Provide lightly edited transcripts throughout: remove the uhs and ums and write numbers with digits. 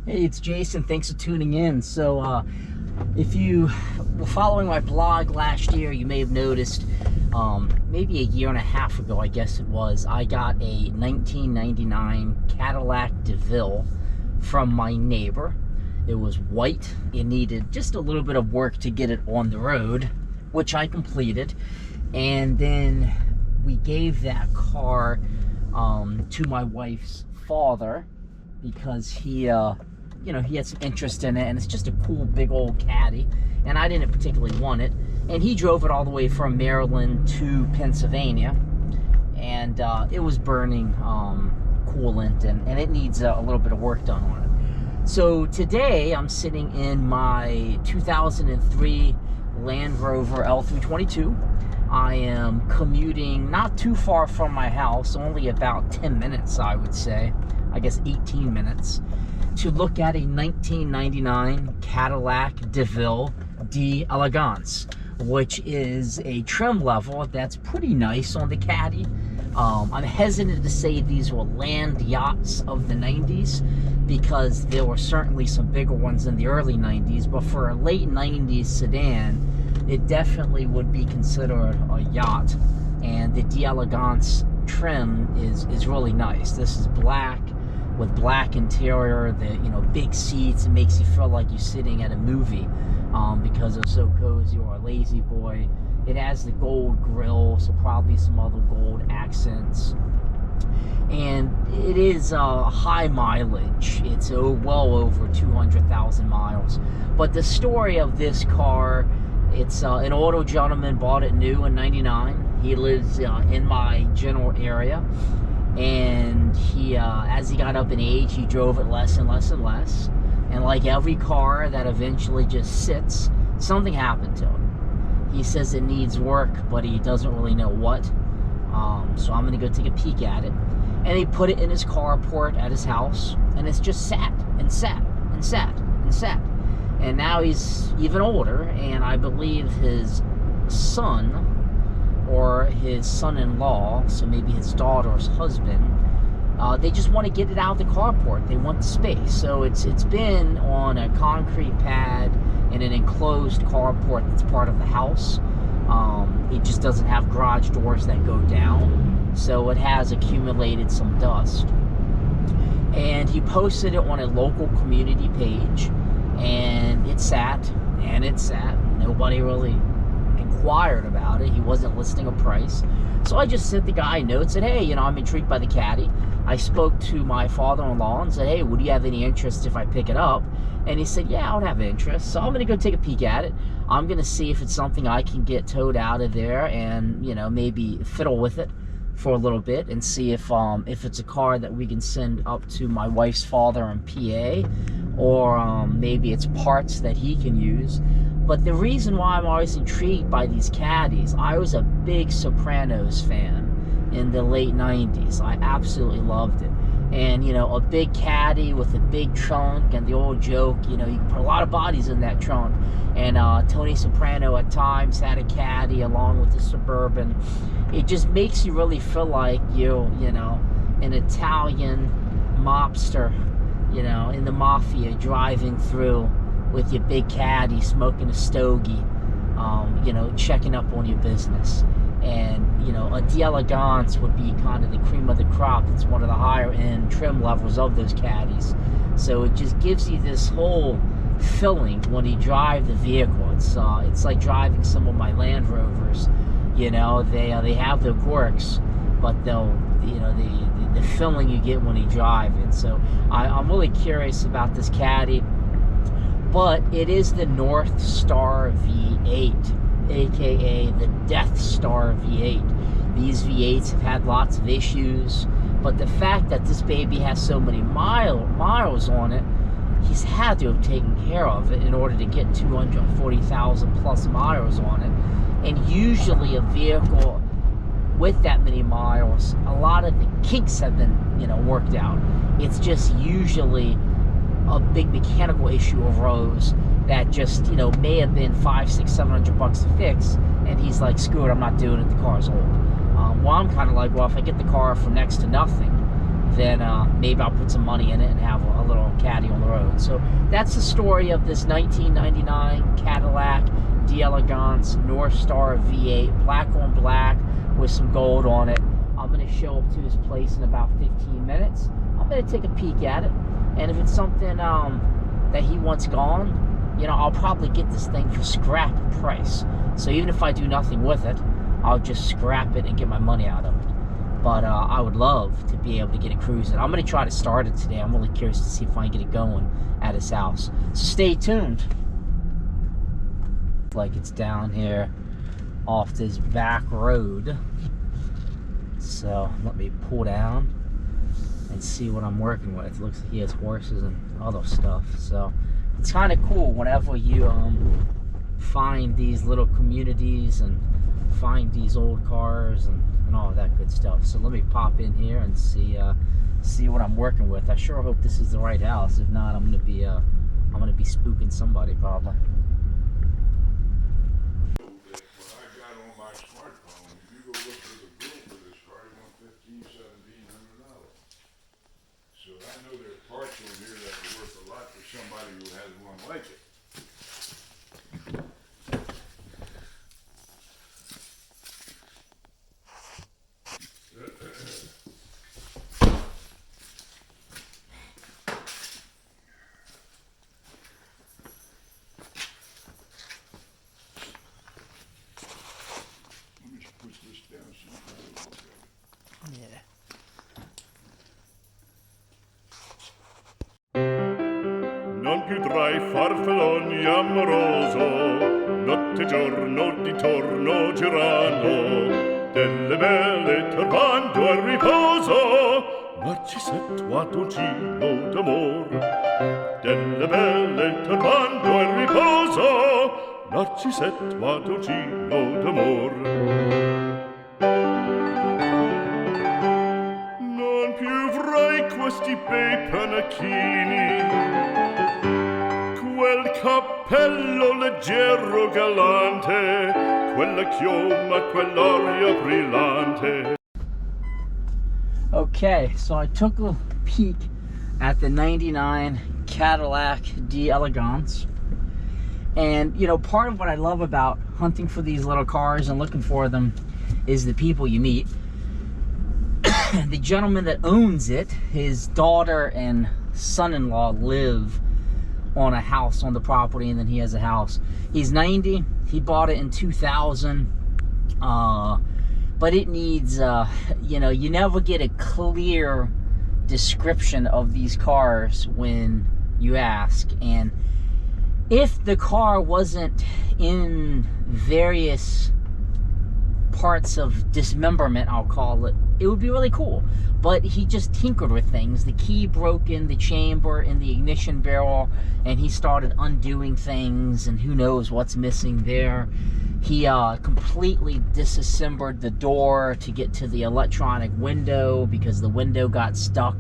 Hey, it's Jason. Thanks for tuning in. So, if you were following my blog last year, you may have noticed, maybe a year and a half ago, I guess it was, I got a 1999 Cadillac Deville from my neighbor. It was white. It needed just a little bit of work to get it on the road, which I completed. And then we gave that car to my wife's father because he he had some interest in it, and it's just a cool big old caddy, and I didn't particularly want it. And he drove it all the way from Maryland to Pennsylvania, and it was burning coolant, and it needs a little bit of work done on it. So today I'm sitting in my 2003 Land Rover L322. I am commuting not too far from my house, only about 10 minutes, I would say, I guess 18 minutes, to look at a 1999 Cadillac Deville D'Elegance, which is a trim level that's pretty nice on the Caddy. I'm hesitant to say these were land yachts of the 90s because there were certainly some bigger ones in the early 90s, but for a late 90s sedan, it definitely would be considered a yacht. And the D'Elegance trim is really nice. This is black with black interior, the big seats. It makes you feel like you're sitting at a movie because it's so cozy, or a lazy boy. It has the gold grille, so probably some other gold accents. And it is high mileage. It's well over 200,000 miles. But the story of this car, it's an older gentleman bought it new in '99. He lives in my general area. And he, as he got up in age, he drove it less and less and less. And like every car that eventually just sits, something happened to him. He says it needs work, but he doesn't really know what. So I'm gonna go take a peek at it. And he put it in his carport at his house, and it's just sat and sat and sat and sat. And now he's even older, and I believe his son, or his son-in-law, so maybe his daughter's husband, they just want to get it out of the carport. They want the space. So it's been on a concrete pad in an enclosed carport that's part of the house. It just doesn't have garage doors that go down, so it has accumulated some dust. And he posted it on a local community page, and it sat, and it sat. Nobody really inquired about it. He wasn't listing a price. So I just sent the guy a note, said, hey, I'm intrigued by the Caddy. I spoke to my father-in-law and said, hey, would you have any interest if I pick it up? And he said, yeah, I would have interest. So I'm going to go take a peek at it. I'm going to see if it's something I can get towed out of there and, maybe fiddle with it for a little bit and see if it's a car that we can send up to my wife's father in PA, or maybe it's parts that he can use. But the reason why I'm always intrigued by these Caddies, I was a big Sopranos fan in the late 90s. I absolutely loved it. And, a big Caddy with a big trunk, and the old joke, you can put a lot of bodies in that trunk. And Tony Soprano at times had a Caddy along with the Suburban. It just makes you really feel like an Italian mobster, in the mafia, driving through with your big Caddy, smoking a stogie, checking up on your business. And, a D'Elegance would be kind of the cream of the crop. It's one of the higher end trim levels of those Caddies. So it just gives you this whole feeling when you drive the vehicle. It's like driving some of my Land Rovers. They have their quirks, but the feeling you get when you drive it. So I'm really curious about this Caddy. But it is the North Star V8, aka the Death Star V8. These V8s have had lots of issues, but the fact that this baby has so many miles on it, he's had to have taken care of it in order to get 240,000 plus miles on it. And usually a vehicle with that many miles, a lot of the kinks have been, worked out. It's just usually a big mechanical issue arose that just, may have been $500, $600, $700 to fix, and he's like, screw it, I'm not doing it, the car's old. well, I'm kind of like, well, if I get the car for next to nothing, then maybe I'll put some money in it and have a little caddy on the road. So that's the story of this 1999 Cadillac D'Elegance North Star V8, black on black with some gold on it. I'm going to show up to his place in about 15 minutes. I'm going to take a peek at it, and if it's something that he wants gone, you know, I'll probably get this thing for scrap price. So even if I do nothing with it, I'll just scrap it and get my money out of it. But I would love to be able to get it cruising. I'm going to try to start it today. I'm really curious to see if I can get it going at his house. So stay tuned. Like it's down here off this back road. So let me pull down and see what I'm working with. It looks like he has horses and other stuff. So it's kind of cool whenever you find these little communities and find these old cars and all of that good stuff. So let me pop in here and see what I'm working with. I sure hope this is the right house. If not, I'm gonna be spooking somebody probably. When I got on my smartphone, if you go look for the bill for this car, it went $1,500–$1,700. So I know there are parts on here that are worth a lot for somebody who has one like it. Non più tra i farfalloni amoroso, notte e giorno di torno girando, delle belle turbando al riposo, Narcisetto Atoncino d'amor. Delle belle turbando al riposo, Narcisetto Atoncino d'amor. Non più avrai questi bei panacchini, quel cappello leggero galante, quella chioma, quell'aria brillante. Okay, so I took a peek at the 99 Cadillac D'Elegance. And, you know, part of what I love about hunting for these little cars and looking for them is the people you meet. The gentleman that owns it, his daughter and son-in-law live on a house on the property, and then he has a house. He's 90. He bought it in 2000. But it needs, you know, you never get a clear description of these cars when you ask. And if the car wasn't in various parts of dismemberment, I'll call it, it would be really cool. But he just tinkered with things. The key broke in the chamber in the ignition barrel, and he started undoing things, and who knows what's missing there. He completely disassembled the door to get to the electronic window because the window got stuck.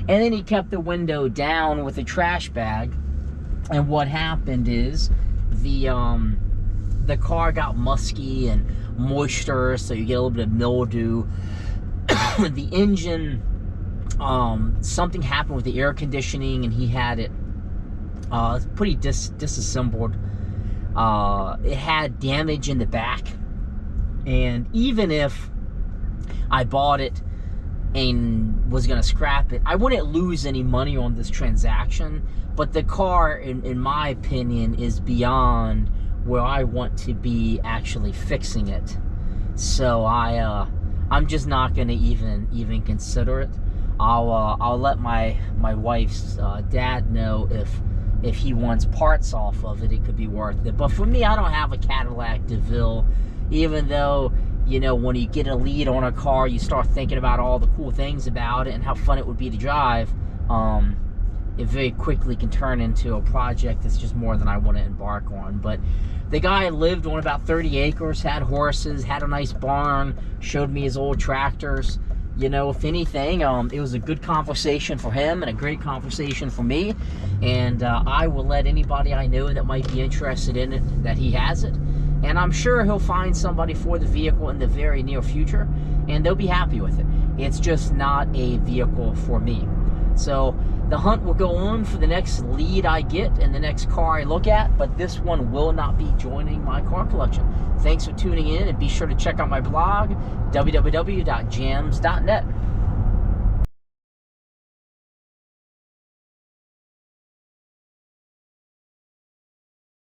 And then he kept the window down with a trash bag. And what happened is the car got musky and moisture, so you get a little bit of mildew. The engine, something happened with the air conditioning, and he had it pretty disassembled. It had damage in the back, and even if I bought it and was gonna scrap it, I wouldn't lose any money on this transaction. But the car, in my opinion, is beyond where I want to be actually fixing it. So I'm just not gonna even consider it. I'll let my wife's dad know if he wants parts off of it, it could be worth it. But for me, I don't have a Cadillac Deville, even though, you know, when you get a lead on a car, you start thinking about all the cool things about it and how fun it would be to drive. It very quickly can turn into a project that's just more than I want to embark on. But the guy lived on about 30 acres, had horses, had a nice barn, showed me his old tractors. You know, if anything, it was a good conversation for him and a great conversation for me. And I will let anybody I know that might be interested in it, that he has it. And I'm sure he'll find somebody for the vehicle in the very near future, and they'll be happy with it. It's just not a vehicle for me. So the hunt will go on for the next lead I get and the next car I look at, but this one will not be joining my car collection. Thanks for tuning in, and be sure to check out my blog, www.jams.net.